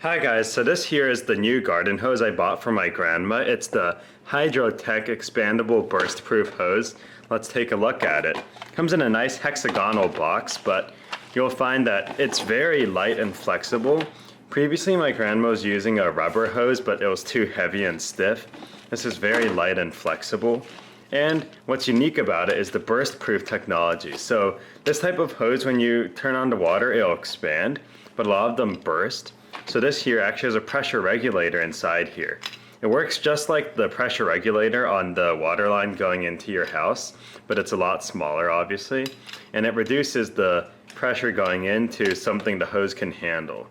Hi guys, so this here is the new garden hose I bought for my grandma. It's the HydroTech Expandable Burst-Proof hose. Let's take a look at it. Comes in a nice hexagonal box, but you'll find that it's very light and flexible. Previously my grandma was using a rubber hose, but it was too heavy and stiff. This is very light and flexible. And what's unique about it is the burst-proof technology. So this type of hose, when you turn on the water, it'll expand, but a lot of them burst. So this here actually has a pressure regulator inside here. It works just like the pressure regulator on the water line going into your house, but it's a lot smaller obviously, and it reduces the pressure going into something the hose can handle.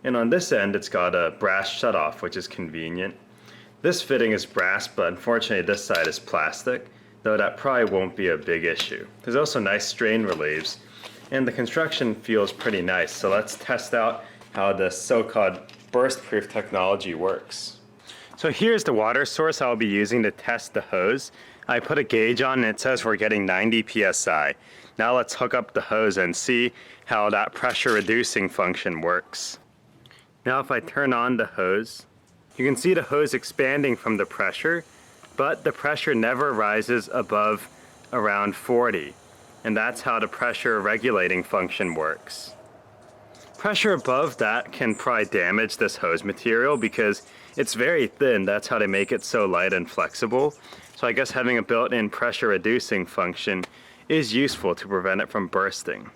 And on this end it's got a brass shutoff, which is convenient. This fitting is brass, but unfortunately this side is plastic, though that probably won't be a big issue. There's also nice strain relieves, and the construction feels pretty nice, so let's test out how the so-called burst-proof technology works. So here's the water source I'll be using to test the hose. I put a gauge on and it says we're getting 90 psi. Now let's hook up the hose and see how that pressure reducing function works. Now if I turn on the hose, you can see the hose expanding from the pressure, but the pressure never rises above around 40. And that's how the pressure regulating function works. Pressure above that can probably damage this hose material because it's very thin. That's how they make it so light and flexible. So I guess having a built-in pressure reducing function is useful to prevent it from bursting.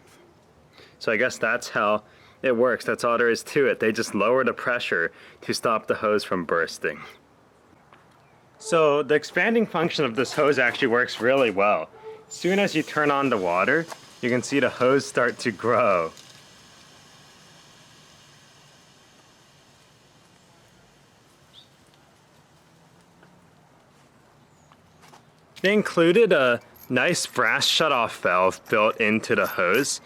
So I guess that's how it works. That's all there is to it. They just lower the pressure to stop the hose from bursting. So the expanding function of this hose actually works really well. As soon as you turn on the water, you can see the hose start to grow. They included a nice brass shutoff valve built into the hose,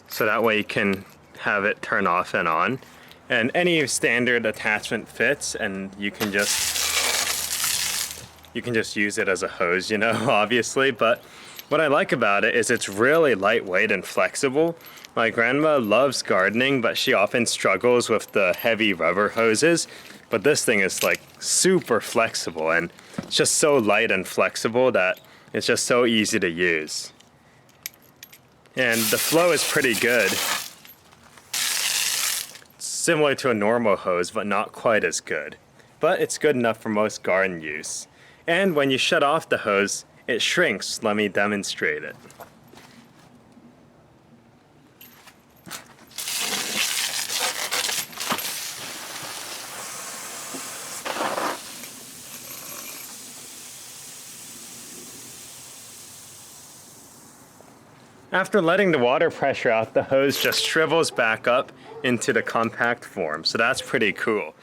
so that way you can have it turn off and on. And any standard attachment fits, and you can just use it as a hose, you know, obviously. But what I like about it is it's really lightweight and flexible. My grandma loves gardening, but she often struggles with the heavy rubber hoses. But this thing is like super flexible, and it's just so light and flexible that it's just so easy to use. And the flow is pretty good. It's similar to a normal hose, but not quite as good. But it's good enough for most garden use. And when you shut off the hose, it shrinks. Let me demonstrate it. After letting the water pressure out, the hose just shrivels back up into the compact form, so that's pretty cool.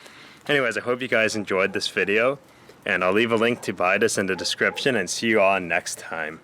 Anyways, I hope you guys enjoyed this video, and I'll leave a link to buy this in the description, and see you all next time.